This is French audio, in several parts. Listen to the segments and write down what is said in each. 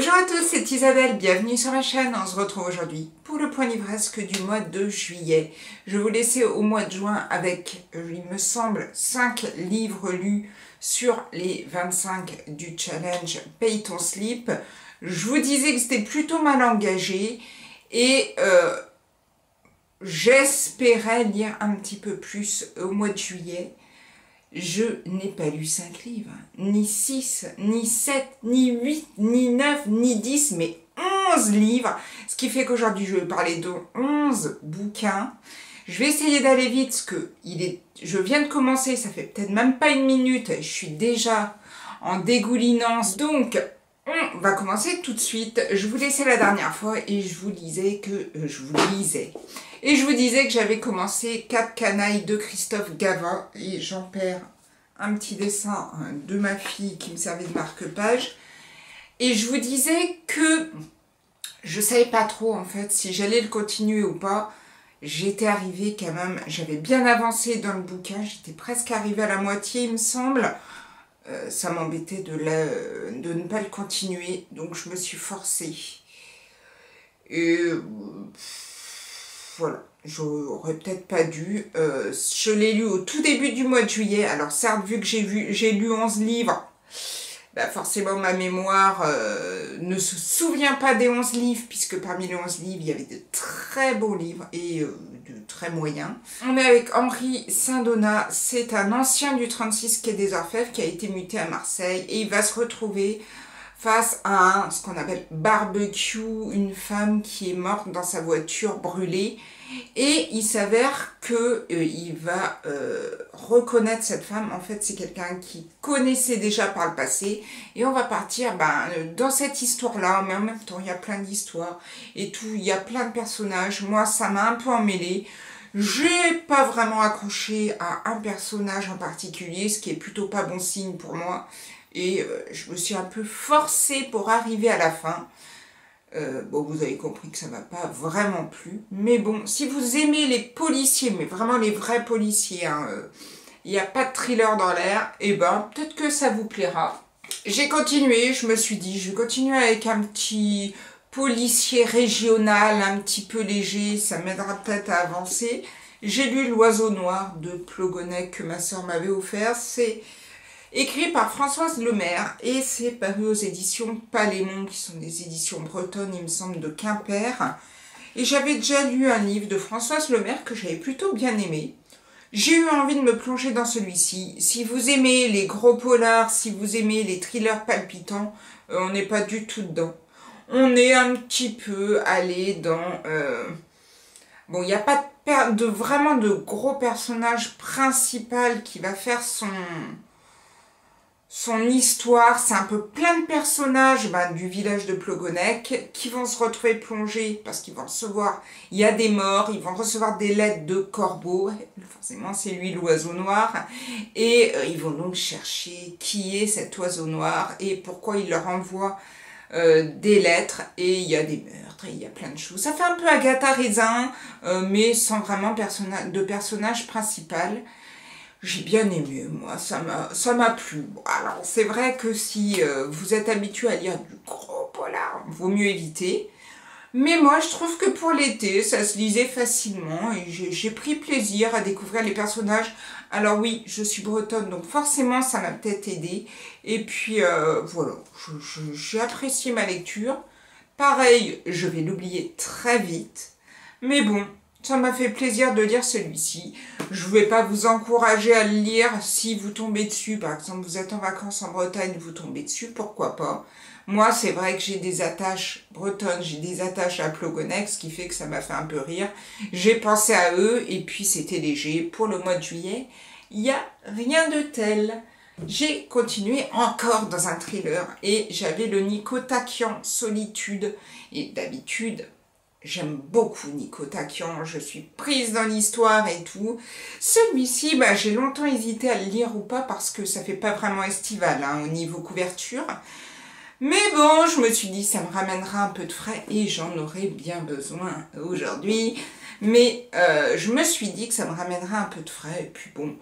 Bonjour à tous, c'est Isabelle, bienvenue sur ma chaîne. On se retrouve aujourd'hui pour le point livresque du mois de juillet. Je vais vous laisser au mois de juin avec, il me semble, 5 livres lus sur les 25 du challenge Paye ton slip. Je vous disais que c'était plutôt mal engagé et j'espérais lire un petit peu plus au mois de juillet. Je n'ai pas lu 5 livres, ni 6, ni 7, ni 8, ni 9, ni 10, mais 11 livres. Ce qui fait qu'aujourd'hui, je vais parler de 11 bouquins. Je vais essayer d'aller vite, parce que je viens de commencer, ça fait peut-être même pas une minute, je suis déjà en dégoulinance. Donc, on va commencer tout de suite. Je vous laissais la dernière fois et je vous disais que j'avais commencé 4 canailles de Christophe Gavin et j'en perds un petit dessin de ma fille qui me servait de marque-page. Et je vous disais que je savais pas trop en fait si j'allais le continuer ou pas. J'étais arrivée quand même, j'avais bien avancé dans le bouquin, j'étais presque arrivée à la moitié il me semble. Ça m'embêtait de ne pas le continuer, donc je me suis forcée. Et voilà, j'aurais peut-être pas dû. Je l'ai lu au tout début du mois de juillet. Alors certes, vu que j'ai lu 11 livres, bah forcément ma mémoire ne se souvient pas des 11 livres, puisque parmi les 11 livres, il y avait de très beaux livres et de très moyens. On est avec Henri Saint-Donat, c'est un ancien du 36 quai des Orfèvres qui a été muté à Marseille et il va se retrouver face à ce qu'on appelle barbecue, une femme qui est morte dans sa voiture brûlée. Et il s'avère qu'il va reconnaître cette femme. En fait, c'est quelqu'un qu'il connaissait déjà par le passé. Et on va partir dans cette histoire-là. Mais en même temps, il y a plein d'histoires et tout. Il y a plein de personnages. Moi, ça m'a un peu emmêlée. J'ai pas vraiment accroché à un personnage en particulier, ce qui est plutôt pas bon signe pour moi. Et je me suis un peu forcée pour arriver à la fin. Bon, vous avez compris que ça m'a pas vraiment plu. Mais bon, si vous aimez les policiers, mais vraiment les vrais policiers, il n'y a pas de thriller dans l'air, et ben peut-être que ça vous plaira. J'ai continué, je me suis dit, je vais continuer avec un petit policier régional, un petit peu léger, ça m'aidera peut-être à avancer. J'ai lu L'Oiseau Noir de Plogonec que ma soeur m'avait offert. C'est écrit par Françoise Lemaire et c'est paru aux éditions Palémon, qui sont des éditions bretonnes, il me semble, de Quimper. Et j'avais déjà lu un livre de Françoise Lemaire que j'avais plutôt bien aimé. J'ai eu envie de me plonger dans celui-ci. Si vous aimez les gros polars, si vous aimez les thrillers palpitants, on n'est pas du tout dedans. On est un petit peu allé dans... Bon, il n'y a pas vraiment de gros personnage principal qui va faire son histoire. C'est un peu plein de personnages du village de Plogonec qui vont se retrouver plongés parce qu'ils vont recevoir, il y a des morts, ils vont recevoir des lettres de corbeaux, forcément c'est lui l'oiseau noir, et ils vont donc chercher qui est cet oiseau noir et pourquoi il leur envoie des lettres, et il y a des meurtres, et il y a plein de choses. Ça fait un peu Agatha Raisin, mais sans vraiment de personnage principal. J'ai bien aimé, moi, ça m'a plu. Bon, alors, c'est vrai que si vous êtes habitué à lire du gros polar, vaut mieux éviter. Mais moi, je trouve que pour l'été, ça se lisait facilement et j'ai pris plaisir à découvrir les personnages. Alors oui, je suis bretonne, donc forcément, ça m'a peut-être aidé. Et puis, voilà, j'ai apprécié ma lecture. Pareil, je vais l'oublier très vite. Mais bon, ça m'a fait plaisir de lire celui-ci. Je ne vais pas vous encourager à le lire si vous tombez dessus. Par exemple, vous êtes en vacances en Bretagne, vous tombez dessus, pourquoi pas. Moi, c'est vrai que j'ai des attaches bretonnes, j'ai des attaches à Plogonec, ce qui fait que ça m'a fait un peu rire. J'ai pensé à eux et puis c'était léger. Pour le mois de juillet, il n'y a rien de tel. J'ai continué encore dans un thriller et j'avais le Nico Takian, Solitude. Et d'habitude, j'aime beaucoup Nico Takian, je suis prise dans l'histoire et tout. Celui-ci, j'ai longtemps hésité à le lire ou pas parce que ça fait pas vraiment estival au niveau couverture. Mais bon, je me suis dit, ça me ramènera un peu de frais et j'en aurais bien besoin aujourd'hui. Mais je me suis dit que ça me ramènerait un peu de frais. Et puis bon,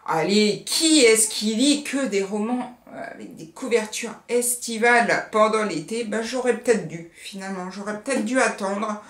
Allez, qui est-ce qui lit que des romans avec des couvertures estivales pendant l'été? Ben, j'aurais peut-être dû, finalement, j'aurais peut-être dû attendre.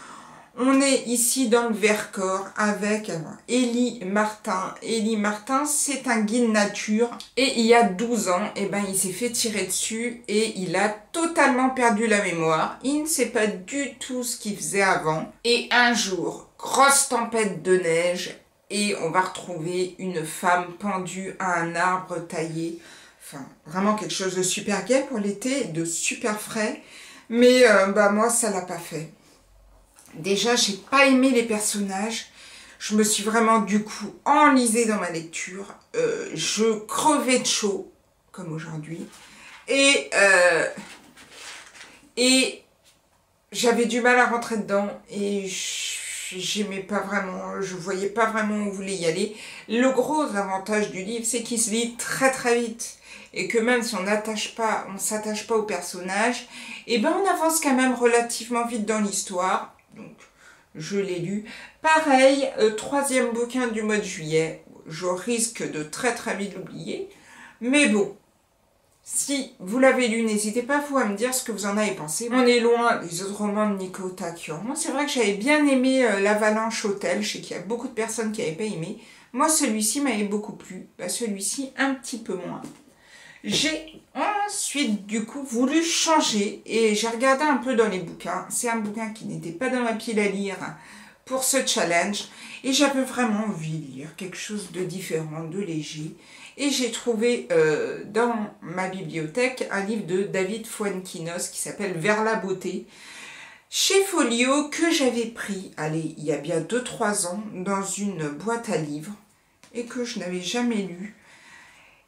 On est ici dans le Vercors avec Élie Martin. Élie Martin, c'est un guide nature. Et il y a 12 ans, eh ben, il s'est fait tirer dessus et il a totalement perdu la mémoire. Il ne sait pas du tout ce qu'il faisait avant. Et un jour, grosse tempête de neige et on va retrouver une femme pendue à un arbre taillé. Enfin, vraiment quelque chose de super gai pour l'été, de super frais. Mais bah, moi, ça l'a pas fait. Déjà, j'ai pas aimé les personnages. Je me suis vraiment, du coup, enlisée dans ma lecture. Je crevais de chaud, comme aujourd'hui. Et j'avais du mal à rentrer dedans. Et j'aimais pas vraiment, je voyais pas vraiment où on voulait y aller. Le gros avantage du livre, c'est qu'il se lit très très vite. Et que même si on s'attache pas au personnage, et ben on avance quand même relativement vite dans l'histoire. Donc, je l'ai lu. Pareil, troisième bouquin du mois de juillet. Je risque de très très vite l'oublier. Mais bon, si vous l'avez lu, n'hésitez pas vous à me dire ce que vous en avez pensé. On est loin des autres romans de Nico Takian. Moi, c'est vrai que j'avais bien aimé L'Avalanche Hôtel. Je sais qu'il y a beaucoup de personnes qui n'avaient pas aimé. Moi, celui-ci m'avait beaucoup plu. Bah, celui-ci, un petit peu moins. J'ai ensuite, du coup, voulu changer et j'ai regardé un peu dans les bouquins. C'est un bouquin qui n'était pas dans ma pile à lire pour ce challenge et j'avais vraiment envie de lire quelque chose de différent, de léger. Et j'ai trouvé dans ma bibliothèque un livre de David Fuenquinos qui s'appelle Vers la beauté, chez Folio, que j'avais pris, allez, il y a bien 2-3 ans, dans une boîte à livres et que je n'avais jamais lu.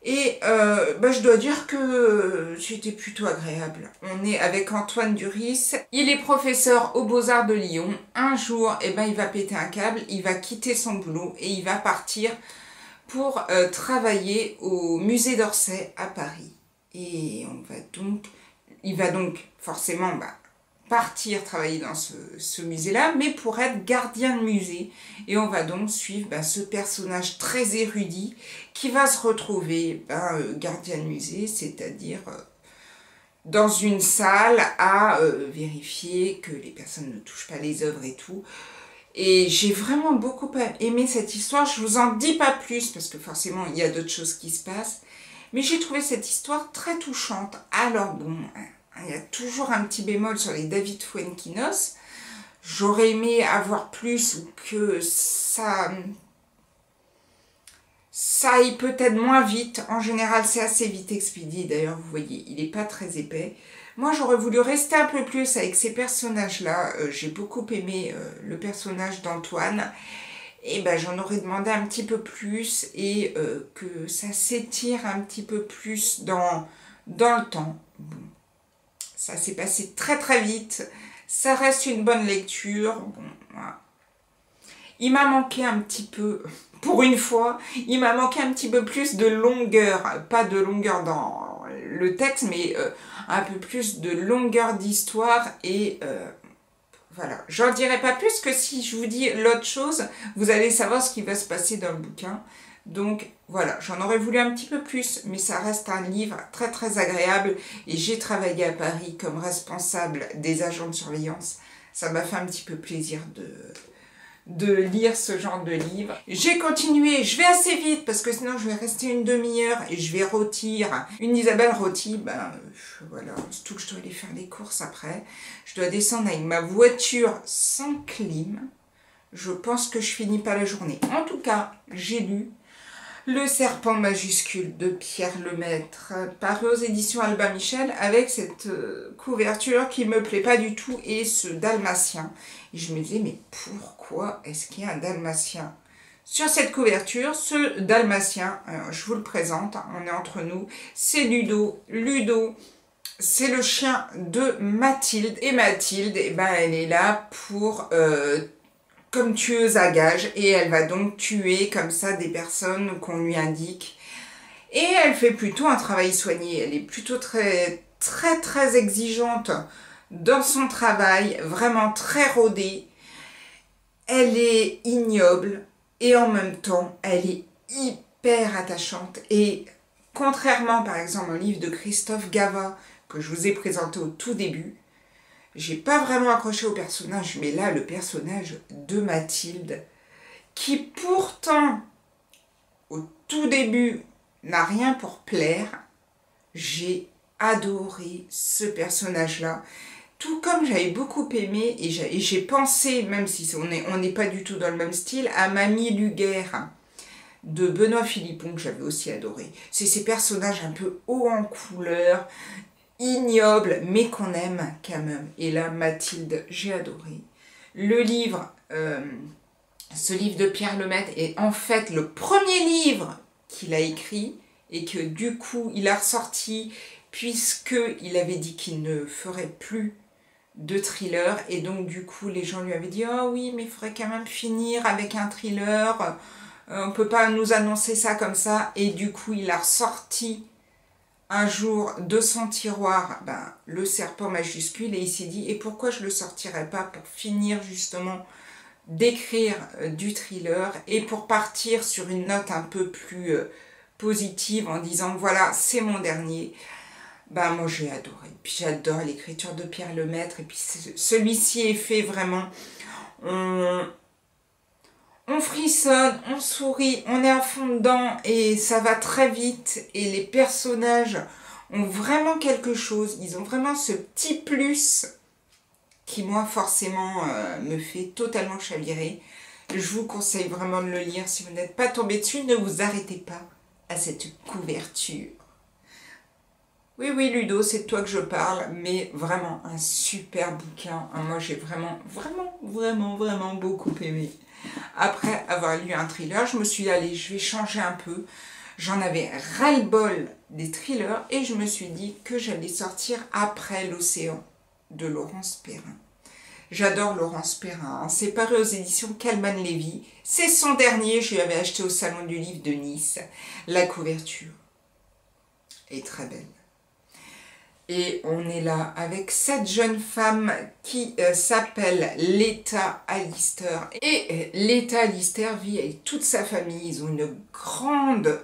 Et bah, je dois dire que c'était plutôt agréable. On est avec Antoine Duris. Il est professeur aux Beaux-Arts de Lyon. Un jour, eh ben, il va péter un câble, il va quitter son boulot et il va partir pour travailler au musée d'Orsay à Paris. Et il va donc forcément partir travailler dans ce musée-là, mais pour être gardien de musée. Et on va donc suivre ce personnage très érudit qui va se retrouver gardien de musée, c'est-à-dire dans une salle à vérifier que les personnes ne touchent pas les œuvres et tout. Et j'ai vraiment beaucoup aimé cette histoire. Je vous en dis pas plus parce que forcément il y a d'autres choses qui se passent. Mais j'ai trouvé cette histoire très touchante. Alors bon, il y a toujours un petit bémol sur les David Fuenquinos. J'aurais aimé avoir plus ou que ça aille peut-être moins vite. En général, c'est assez vite expédié. D'ailleurs, vous voyez, il n'est pas très épais. Moi, j'aurais voulu rester un peu plus avec ces personnages-là. J'ai beaucoup aimé le personnage d'Antoine. Et ben, j'en aurais demandé un petit peu plus et que ça s'étire un petit peu plus dans le temps. Bon. Ça s'est passé très très vite. Ça reste une bonne lecture. Bon, voilà. Il m'a manqué un petit peu, pour une fois, il m'a manqué un petit peu plus de longueur. Pas de longueur dans le texte, mais un peu plus de longueur d'histoire. Et voilà. J'en dirai pas plus que si je vous dis l'autre chose, vous allez savoir ce qui va se passer dans le bouquin. Donc voilà, j'en aurais voulu un petit peu plus, mais ça reste un livre très très agréable et j'ai travaillé à Paris comme responsable des agents de surveillance. Ça m'a fait un petit peu plaisir de lire ce genre de livre. J'ai continué, je vais assez vite parce que sinon je vais rester une demi-heure et je vais rôtir. Une Isabelle rôtit, voilà, surtout que je dois aller faire les courses après. Je dois descendre avec ma voiture sans clim. Je pense que je finis pas la journée. En tout cas, j'ai lu Le Serpent majuscule de Pierre Lemaitre, paru aux éditions Albin Michel, avec cette couverture qui me plaît pas du tout et ce dalmatien. Et je me disais, mais pourquoi est-ce qu'il y a un dalmatien sur cette couverture? Ce dalmatien, je vous le présente, on est entre nous, c'est Ludo. Ludo, c'est le chien de Mathilde. Et Mathilde, eh ben, elle est là pour comme tueuse à gages et elle va donc tuer comme ça des personnes qu'on lui indique. Et elle fait plutôt un travail soigné. Elle est plutôt très très très exigeante dans son travail, vraiment très rodée. Elle est ignoble et en même temps elle est hyper attachante. Et contrairement, par exemple, au livre de Christophe Gava, que je vous ai présenté au tout début, j'ai pas vraiment accroché au personnage, mais là, le personnage de Mathilde, qui pourtant, au tout début, n'a rien pour plaire, j'ai adoré ce personnage-là. Tout comme j'avais beaucoup aimé, et j'ai pensé, même si on n'est pas du tout dans le même style, à Mamie Luguerre de Benoît Philippon, que j'avais aussi adoré. C'est ces personnages un peu hauts en couleur, ignobles, mais qu'on aime quand même. Et là, Mathilde, j'ai adoré. Le livre, ce livre de Pierre Lemaitre est en fait le premier livre qu'il a écrit, et que du coup, il a ressorti, puisqu'il avait dit qu'il ne ferait plus de thriller, et donc du coup les gens lui avaient dit oh oui mais il faudrait quand même finir avec un thriller, on peut pas nous annoncer ça comme ça, et du coup il a ressorti un jour de son tiroir le serpent majuscule, et il s'est dit et pourquoi je le sortirais pas pour finir justement d'écrire du thriller et pour partir sur une note un peu plus positive en disant voilà c'est mon dernier. Moi j'ai adoré, puis j'adore l'écriture de Pierre Lemaitre, et puis celui-ci est fait vraiment, on frissonne, on sourit, on est à fond dedans, et ça va très vite, et les personnages ont vraiment quelque chose, ils ont vraiment ce petit plus qui moi forcément me fait totalement chavirer. Je vous conseille vraiment de le lire, si vous n'êtes pas tombé dessus, ne vous arrêtez pas à cette couverture. Oui, oui, Ludo, c'est de toi que je parle, mais vraiment un super bouquin. Moi, j'ai vraiment beaucoup aimé. Après avoir lu un thriller, je me suis dit, allez, je vais changer un peu. J'en avais ras-le-bol des thrillers, et je me suis dit que j'allais sortir Après l'océan de Laurence Perrin. J'adore Laurence Perrin, hein. C'est paru aux éditions Calman Lévy. C'est son dernier, je lui avais acheté au Salon du Livre de Nice. La couverture est très belle. Et on est là avec cette jeune femme qui s'appelle Leta Alister. Et Leta Alister vit avec toute sa famille. Ils ont une grande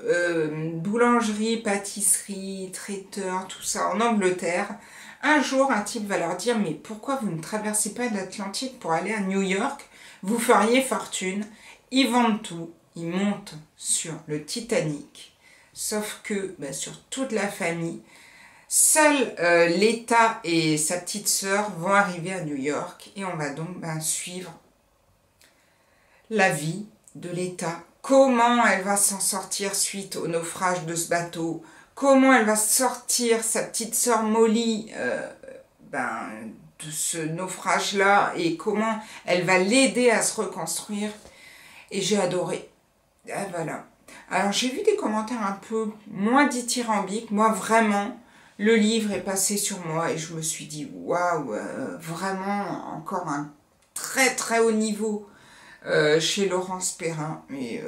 boulangerie, pâtisserie, traiteur, tout ça en Angleterre. Un jour, un type va leur dire « Mais pourquoi vous ne traversez pas l'Atlantique pour aller à New York? Vous feriez fortune. » Ils vendent tout. Ils montent sur le Titanic. Sauf que sur toute la famille, seul Leta et sa petite sœur vont arriver à New York, et on va donc suivre la vie de Leta. Comment elle va s'en sortir suite au naufrage de ce bateau, comment elle va sortir sa petite sœur Molly de ce naufrage-là, et comment elle va l'aider à se reconstruire. Et j'ai adoré. Ah, voilà. Alors j'ai vu des commentaires un peu moins dithyrambiques. Moi vraiment, le livre est passé sur moi, et je me suis dit waouh, vraiment encore un très haut niveau chez Laurence Perrin. Mais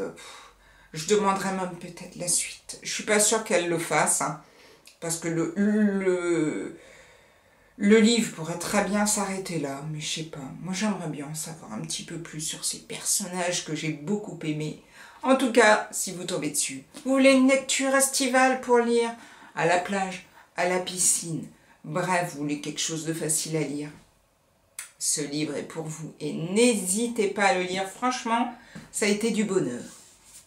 je demanderais même peut-être la suite. Je suis pas sûre qu'elle le fasse, hein, parce que le livre pourrait très bien s'arrêter là, mais je sais pas. Moi j'aimerais bien en savoir un petit peu plus sur ces personnages que j'ai beaucoup aimés. En tout cas, si vous tombez dessus, vous voulez une lecture estivale pour lire à la plage, à la piscine, bref, vous voulez quelque chose de facile à lire, ce livre est pour vous, et n'hésitez pas à le lire. Franchement, ça a été du bonheur.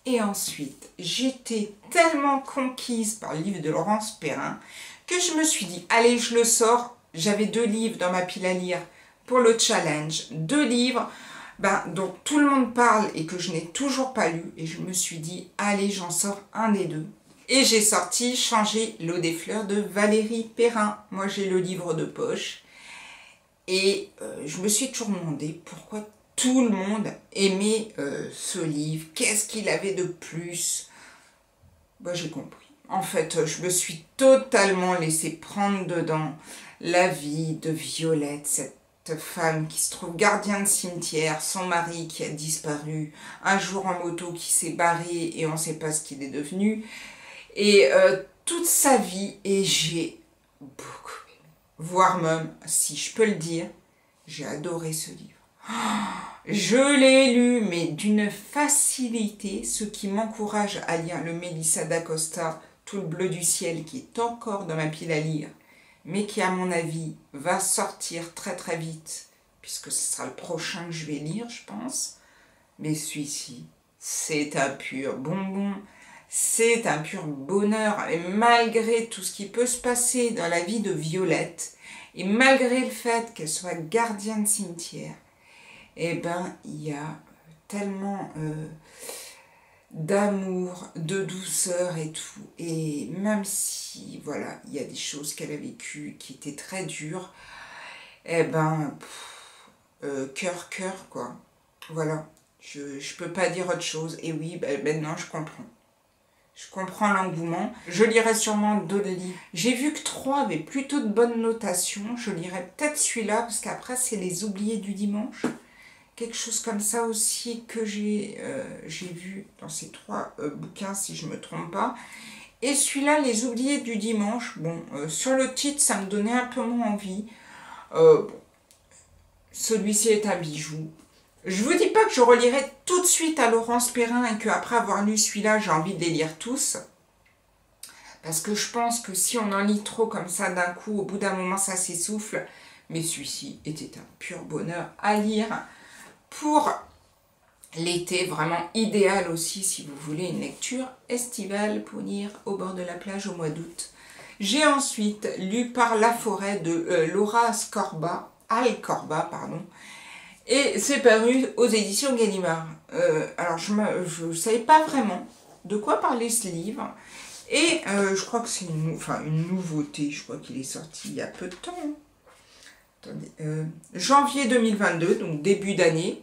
Et ensuite, j'étais tellement conquise par le livre de Laurence Perrin que je me suis dit, allez, je le sors. J'avais 2 livres dans ma pile à lire pour le challenge, 2 livres dont tout le monde parle et que je n'ai toujours pas lu, et je me suis dit, allez, j'en sors un des 2. Et j'ai sorti Changer l'eau des fleurs de Valérie Perrin. Moi, j'ai le livre de poche, et je me suis toujours demandé pourquoi tout le monde aimait ce livre. Qu'est-ce qu'il avait de plus? J'ai compris. En fait, je me suis totalement laissée prendre dedans. La vie de Violette, cette femme qui se trouve gardien de cimetière, son mari qui a disparu, un jour en moto qui s'est barré et on ne sait pas ce qu'il est devenu, et toute sa vie, et j'ai beaucoup aimé. Voire même, si je peux le dire, j'ai adoré ce livre. Je l'ai lu, mais d'une facilité, ce qui m'encourage à lire le Mélissa d'Acosta, Tout le bleu du ciel, qui est encore dans ma pile à lire, mais qui, à mon avis, va sortir très très vite, puisque ce sera le prochain que je vais lire, je pense. Mais celui-ci, c'est un pur bonbon, c'est un pur bonheur, et malgré tout ce qui peut se passer dans la vie de Violette, et malgré le fait qu'elle soit gardienne de cimetière, eh ben, il y a tellement d'amour, de douceur et tout. Et même si, voilà, il y a des choses qu'elle a vécues qui étaient très dures, eh ben, cœur, quoi. Voilà, je peux pas dire autre chose. Et oui, ben, maintenant, je comprends. Je comprends l'engouement. Je lirai sûrement d'autres livres. J'ai vu que 3 avaient plutôt de bonnes notations. Je lirai peut-être celui-là, parce qu'après, c'est Les Oubliés du dimanche. Quelque chose comme ça aussi que j'ai vu dans ces 3 bouquins, si je ne me trompe pas. Et celui-là, Les Oubliés du dimanche, bon, sur le titre, ça me donnait un peu moins envie. Bon, celui-ci est un bijou. Je vous dis pas que je relirai tout de suite à Laurence Perrin et qu'après avoir lu celui-là, j'ai envie de les lire tous. Parce que je pense que si on en lit trop comme ça d'un coup, au bout d'un moment, ça s'essouffle. Mais celui-ci était un pur bonheur à lire. Pour l'été, vraiment idéal aussi si vous voulez une lecture estivale pour lire au bord de la plage au mois d'août. J'ai ensuite lu Par la forêt de Laura Alcorba, pardon, et c'est paru aux éditions Gallimard. Alors je ne savais pas vraiment de quoi parler ce livre, et je crois que c'est une nouveauté, je crois qu'il est sorti il y a peu de temps. Attendez, janvier 2022, donc début d'année.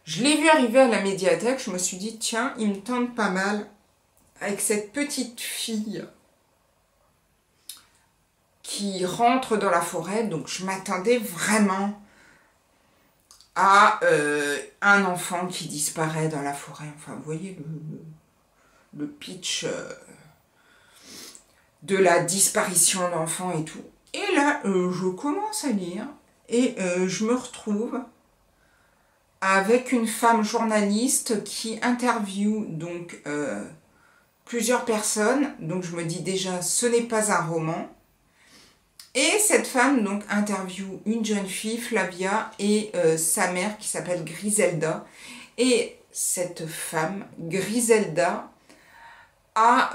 Je l'ai vu arriver à la médiathèque, je me suis dit, tiens, il me tente pas mal, avec cette petite fille qui rentre dans la forêt, donc je m'attendais vraiment à un enfant qui disparaît dans la forêt. Enfin, vous voyez le pitch de la disparition d'enfants et tout. Et là, je commence à lire et je me retrouve avec une femme journaliste qui interviewe donc plusieurs personnes. Donc je me dis déjà, ce n'est pas un roman. Et cette femme donc interviewe une jeune fille, Flavia, et sa mère qui s'appelle Griselda. Et cette femme, Griselda, a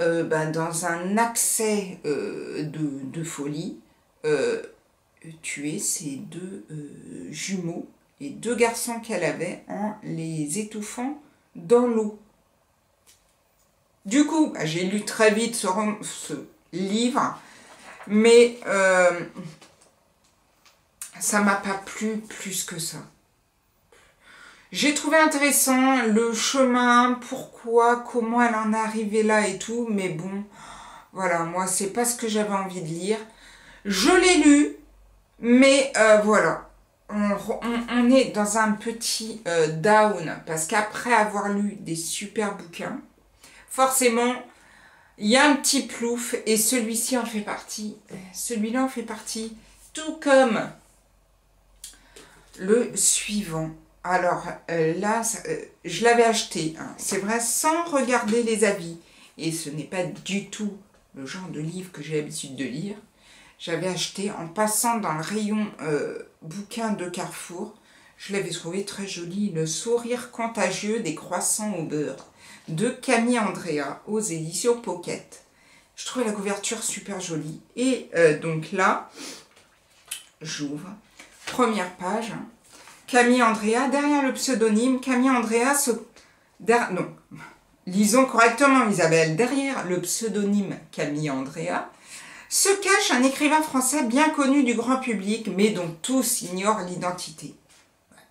dans un accès de folie tué ses 2 jumeaux et 2 garçons qu'elle avait en les étouffant dans l'eau. Du coup, j'ai lu très vite ce livre, mais ça m'a pas plu plus que ça. J'ai trouvé intéressant le chemin, pourquoi, comment elle en est arrivée là et tout, mais bon, voilà, moi c'est pas ce que j'avais envie de lire. Je l'ai lu, mais voilà, on est dans un petit down, parce qu'après avoir lu des super bouquins, forcément, il y a un petit plouf, et celui-ci en fait partie, celui-là en fait partie, tout comme le suivant. Alors là, je l'avais acheté, hein, c'est vrai, sans regarder les avis, et ce n'est pas du tout le genre de livre que j'ai l'habitude de lire. J'avais acheté en passant dans le rayon bouquin de Carrefour. Je l'avais trouvé très joli. Le sourire contagieux des croissants au beurre de Camille Andrea aux éditions Pocket. Je trouvais la couverture super jolie. Et donc là, j'ouvre. Première page. Camille Andrea. Derrière le pseudonyme, Camille Andrea se... Non. Lisons correctement, Isabelle. Derrière le pseudonyme Camille Andrea se cache un écrivain français bien connu du grand public, mais dont tous ignorent l'identité.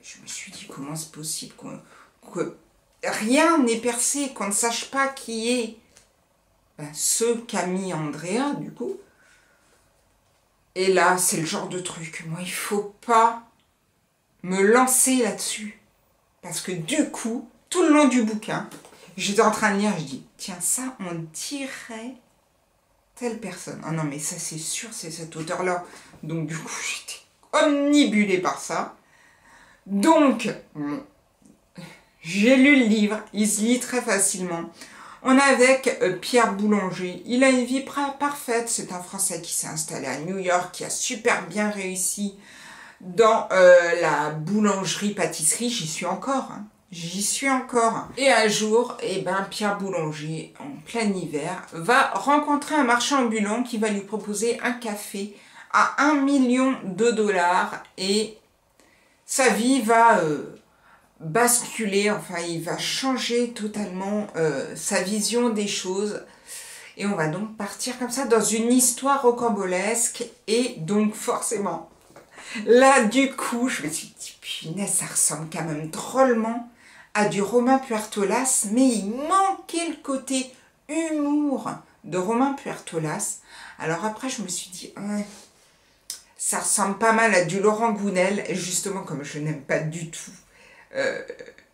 Je me suis dit, comment c'est possible que rien n'est percé, qu'on ne sache pas qui est ce Camille Andrea, du coup. Et là, c'est le genre de truc, moi, il faut pas me lancer là-dessus. Parce que du coup, tout le long du bouquin, j'étais en train de lire, je dis, tiens, ça, on dirait telle personne. Ah non, mais ça, c'est sûr, c'est cet auteur-là. Donc, du coup, j'étais omnibulée par ça. Donc, bon, j'ai lu le livre, il se lit très facilement. On est avec Pierre Boulanger. Il a une vie parfaite. C'est un Français qui s'est installé à New York, qui a super bien réussi dans la boulangerie-pâtisserie. J'y suis encore. Hein. J'y suis encore. Et un jour, eh ben, Pierre Boulanger, en plein hiver, va rencontrer un marchand ambulant qui va lui proposer un café à 1 million de dollars. Et sa vie va basculer, enfin il va changer totalement sa vision des choses. Et on va donc partir comme ça dans une histoire rocambolesque. Et donc forcément, là du coup, je me suis dit, punaise, ça ressemble quand même drôlement à du Romain Puertolas, mais il manquait le côté humour de Romain Puertolas. Alors après, je me suis dit, ça ressemble pas mal à du Laurent Gounel, et justement, comme je n'aime pas du tout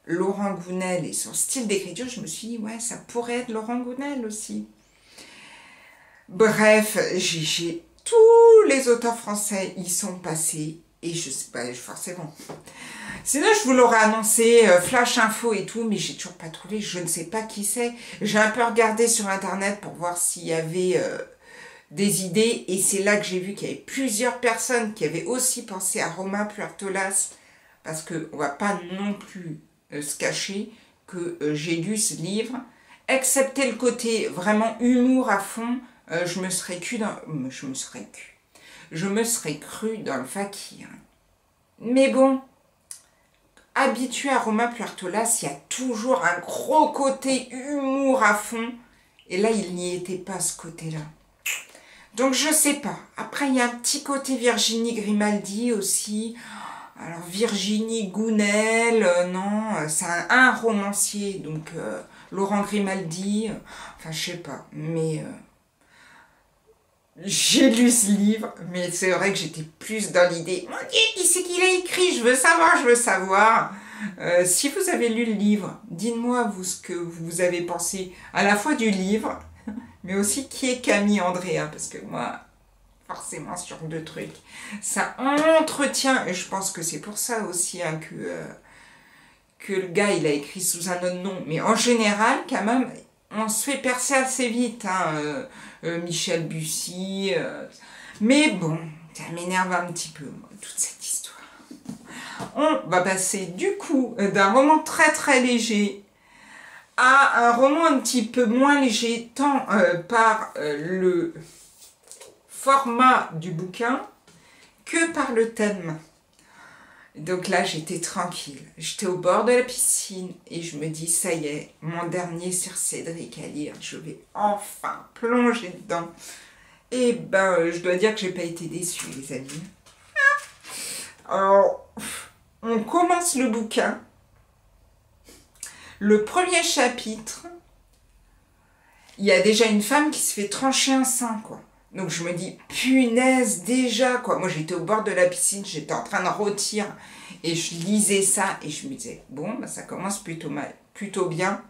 Laurent Gounel et son style d'écriture, je me suis dit, ouais, ça pourrait être Laurent Gounel aussi. Bref, j'ai tous les auteurs français y sont passés, et je sais pas, forcément. Sinon, je vous l'aurais annoncé, Flash Info et tout, mais j'ai toujours pas trouvé, je ne sais pas qui c'est. J'ai un peu regardé sur Internet pour voir s'il y avait des idées, et c'est là que j'ai vu qu'il y avait plusieurs personnes qui avaient aussi pensé à Romain Puertolas, parce qu'on ne va pas non plus se cacher que j'ai lu ce livre, excepté le côté vraiment humour à fond, je me serais cru dans le fakir. Mais bon, habitué à Romain Puertolas, il y a toujours un gros côté humour à fond, et là il n'y était pas ce côté-là. Donc je sais pas. Après il y a un petit côté Virginie Grimaldi aussi. Alors Virginie Gounel, non, c'est un romancier, donc Laurent Grimaldi, enfin je sais pas, mais j'ai lu ce livre, mais c'est vrai que j'étais plus dans l'idée, mon Dieu, qui c'est qu'il a écrit, je veux savoir, je veux savoir. Si vous avez lu le livre, dites-moi vous ce que vous avez pensé à la fois du livre, mais aussi qui est Camille Andréa, parce que moi, forcément, sur deux trucs, ça entretient, et je pense que c'est pour ça aussi hein, que le gars, il a écrit sous un autre nom, mais en général, quand même, on se fait percer assez vite, hein, Michel Bussy, mais bon, ça m'énerve un petit peu, moi, toute cette histoire. On va passer du coup d'un roman très très léger à un roman un petit peu moins léger, tant par le format du bouquin que par le thème. Donc là, j'étais tranquille. J'étais au bord de la piscine et je me dis, ça y est, mon dernier sur Cédric à lire. Je vais enfin plonger dedans. Et ben, je dois dire que j'ai pas été déçue, les amis. Alors, on commence le bouquin. Le premier chapitre, il y a déjà une femme qui se fait trancher un sein, quoi. Donc je me dis, punaise, déjà, quoi. Moi, j'étais au bord de la piscine, j'étais en train de rôtir, et je lisais ça, et je me disais, bon, bah, ça commence plutôt bien.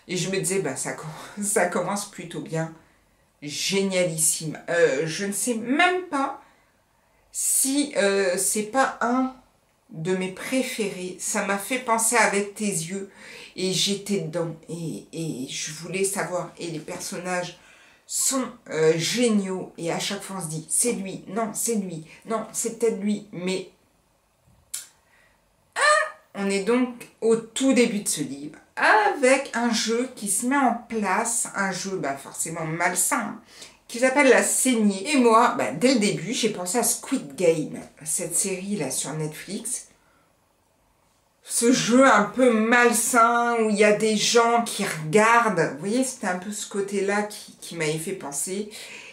Et je me disais, bah, ça commence plutôt bien. Génialissime. Je ne sais même pas si c'est pas un de mes préférés. Ça m'a fait penser Avec tes yeux, et j'étais dedans, et je voulais savoir, et les personnages sont géniaux, et à chaque fois on se dit c'est lui, non c'est lui, non c'est peut-être lui, mais on est donc au tout début de ce livre avec un jeu qui se met en place, un jeu bah, forcément malsain, hein, qui s'appelle La Saignée. Et moi, bah, dès le début, j'ai pensé à Squid Game, cette série là sur Netflix. Ce jeu un peu malsain où il y a des gens qui regardent. Vous voyez, c'était un peu ce côté-là qui m'avait fait penser.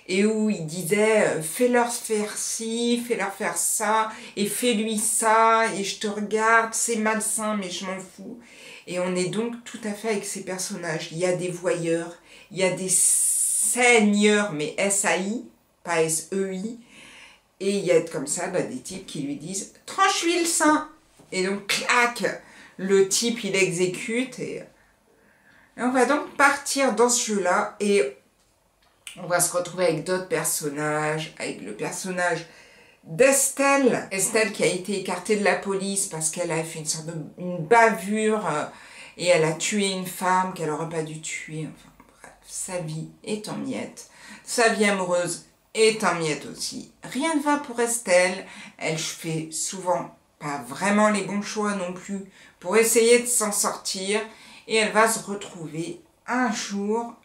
Et où il disait, fais-leur faire ci, fais-leur faire ça, et fais-lui ça, et je te regarde, c'est malsain, mais je m'en fous. Et on est donc tout à fait avec ces personnages. Il y a des voyeurs, il y a des seigneurs, mais S-A-I, pas S-E-I. Et il y a comme ça bah, des types qui lui disent, tranche-lui le sein. Et donc, clac, le type, il exécute. Et on va donc partir dans ce jeu-là. Et on va se retrouver avec d'autres personnages. Avec le personnage d'Estelle. Estelle qui a été écartée de la police parce qu'elle a fait une bavure et elle a tué une femme qu'elle n'aurait pas dû tuer. Enfin bref, sa vie est en miettes. Sa vie amoureuse est en miettes aussi. Rien ne va pour Estelle. Elle fait souvent pas vraiment les bons choix non plus pour essayer de s'en sortir. Et elle va se retrouver un jour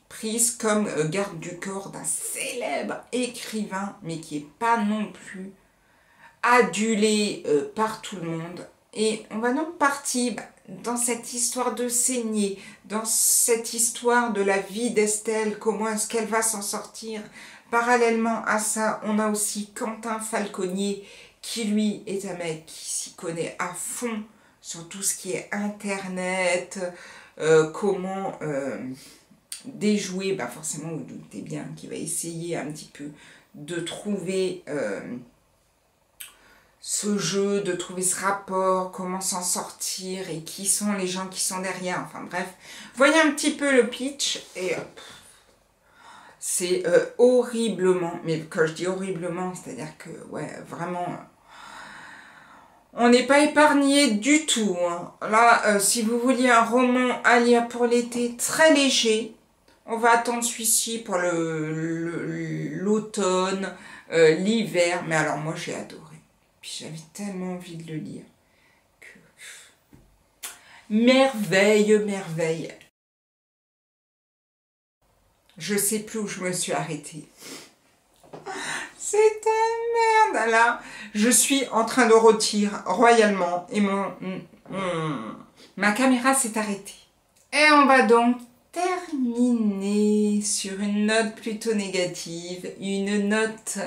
prise comme garde du corps d'un célèbre écrivain, mais qui n'est pas non plus adulé par tout le monde. Et on va donc partir dans cette histoire de saignée, dans cette histoire de la vie d'Estelle, comment est-ce qu'elle va s'en sortir. Parallèlement à ça, on a aussi Quentin Falconier, qui lui est un mec qui s'y connaît à fond sur tout ce qui est internet, comment déjouer, bah forcément vous doutez bien qu'il va essayer un petit peu de trouver ce jeu, de trouver ce rapport, comment s'en sortir et qui sont les gens qui sont derrière, enfin bref. Voyez un petit peu le pitch et c'est horriblement, mais quand je dis horriblement, c'est-à-dire que ouais, vraiment, on n'est pas épargné du tout. Hein. Là, si vous vouliez un roman à lire pour l'été très léger, on va attendre celui-ci pour l'automne, l'hiver, mais alors moi j'ai adoré. Puis j'avais tellement envie de le lire que... Merveille, merveille. Je sais plus où je me suis arrêtée. C'était merde là. Je suis en train de rôtir royalement et ma caméra s'est arrêtée. Et on va donc terminer sur une note plutôt négative, une note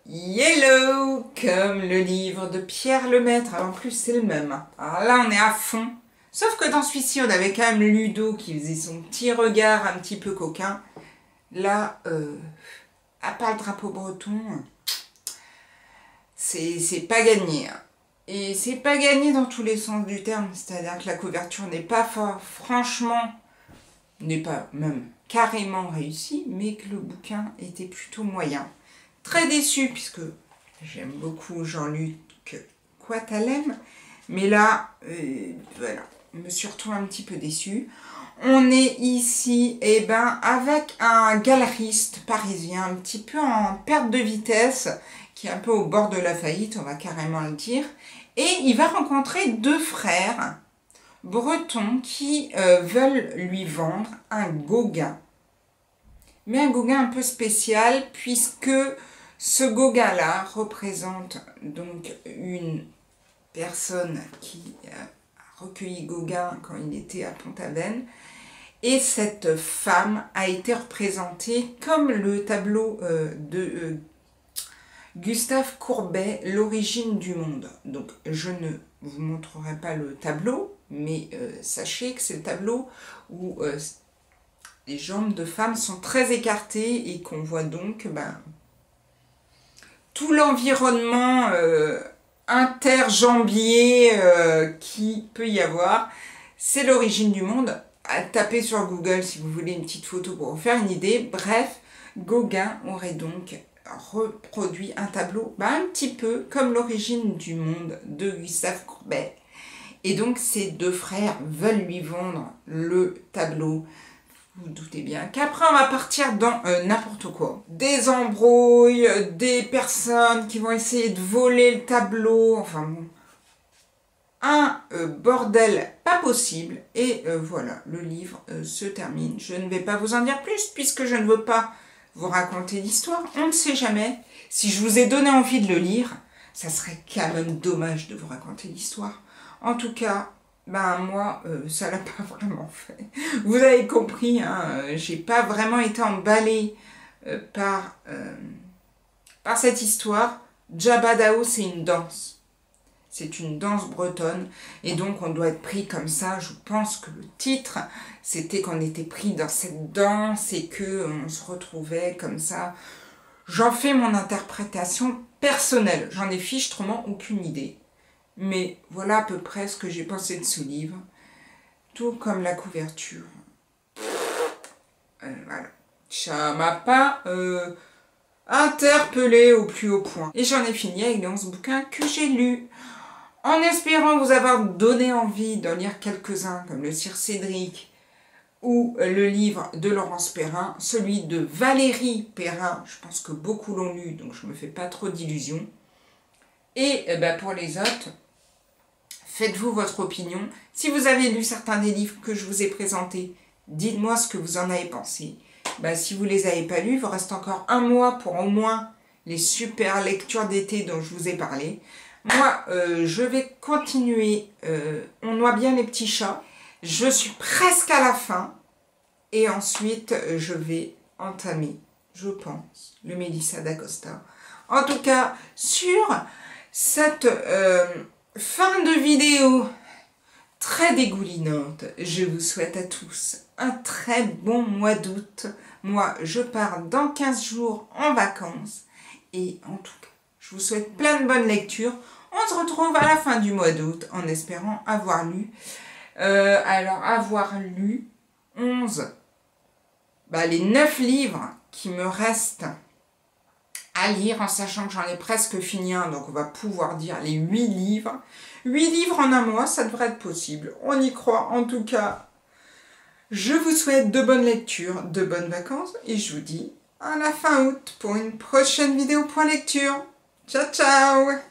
yellow, comme le livre de Pierre Lemaitre. Alors en plus c'est le même. Alors là on est à fond. Sauf que dans celui-ci on avait quand même Ludo qui faisait son petit regard un petit peu coquin. Là, à part le drapeau breton, c'est pas gagné. Hein. Et c'est pas gagné dans tous les sens du terme. C'est-à-dire que la couverture n'est pas franchement, n'est pas même carrément réussie, mais que le bouquin était plutôt moyen. Très déçu, puisque j'aime beaucoup Jean-Luc Quatalem, mais là, voilà, je me suis retrouvée un petit peu déçue. On est ici, eh ben, avec un galeriste parisien, un petit peu en perte de vitesse, qui est un peu au bord de la faillite, on va carrément le dire, et il va rencontrer deux frères bretons qui veulent lui vendre un Gauguin. Mais un Gauguin un peu spécial, puisque ce Gauguin-là représente donc une personne qui a recueilli Gauguin quand il était à Pont-Aven, et cette femme a été représentée comme le tableau de Gustave Courbet, L'origine du monde. Donc je ne vous montrerai pas le tableau, mais sachez que c'est le tableau où les jambes de femmes sont très écartées et qu'on voit donc tout l'environnement interjambier qui peut y avoir. C'est L'origine du monde. À taper sur Google si vous voulez une petite photo pour vous faire une idée. Bref, Gauguin aurait donc reproduit un tableau un petit peu comme L'origine du monde de Gustave Courbet. Et donc ces deux frères veulent lui vendre le tableau. Vous vous doutez bien qu'après on va partir dans n'importe quoi. Des embrouilles, des personnes qui vont essayer de voler le tableau, enfin bon. Un bordel pas possible. Et voilà, le livre se termine. Je ne vais pas vous en dire plus puisque je ne veux pas vous raconter l'histoire. On ne sait jamais. Si je vous ai donné envie de le lire, ça serait quand même dommage de vous raconter l'histoire. En tout cas, moi, ça l'a pas vraiment fait. Vous avez compris, hein, j'ai pas vraiment été emballée par cette histoire. Jabadao, c'est une danse. C'est une danse bretonne et donc on doit être pris comme ça. Je pense que le titre, c'était qu'on était pris dans cette danse et qu'on se retrouvait comme ça. J'en fais mon interprétation personnelle. J'en ai fichtrement aucune idée. Mais voilà à peu près ce que j'ai pensé de ce livre. Tout comme la couverture. Voilà. Ça m'a pas interpellée au plus haut point. Et j'en ai fini avec les 11 bouquins que j'ai lus. En espérant vous avoir donné envie d'en lire quelques-uns, comme le Sir Cédric, ou le livre de Laurence Perrin, celui de Valérie Perrin, je pense que beaucoup l'ont lu, donc je ne me fais pas trop d'illusions. Et pour les autres, faites-vous votre opinion. Si vous avez lu certains des livres que je vous ai présentés, dites-moi ce que vous en avez pensé. Si vous ne les avez pas lus, il vous reste encore un mois pour au moins les super lectures d'été dont je vous ai parlé. Moi, je vais continuer. On noie bien les petits chats. Je suis presque à la fin. Et ensuite, je vais entamer, je pense, le Mélissa d'Acosta. En tout cas, sur cette fin de vidéo très dégoulinante, je vous souhaite à tous un très bon mois d'août. Moi, je pars dans 15 jours en vacances. Et en tout cas, je vous souhaite plein de bonnes lectures. On se retrouve à la fin du mois d'août en espérant avoir lu. Avoir lu 11, les 9 livres qui me restent à lire, en sachant que j'en ai presque fini un, donc on va pouvoir dire les 8 livres. 8 livres en un mois, ça devrait être possible. On y croit en tout cas. Je vous souhaite de bonnes lectures, de bonnes vacances, et je vous dis à la fin août pour une prochaine vidéo point lecture. Ciao, ciao!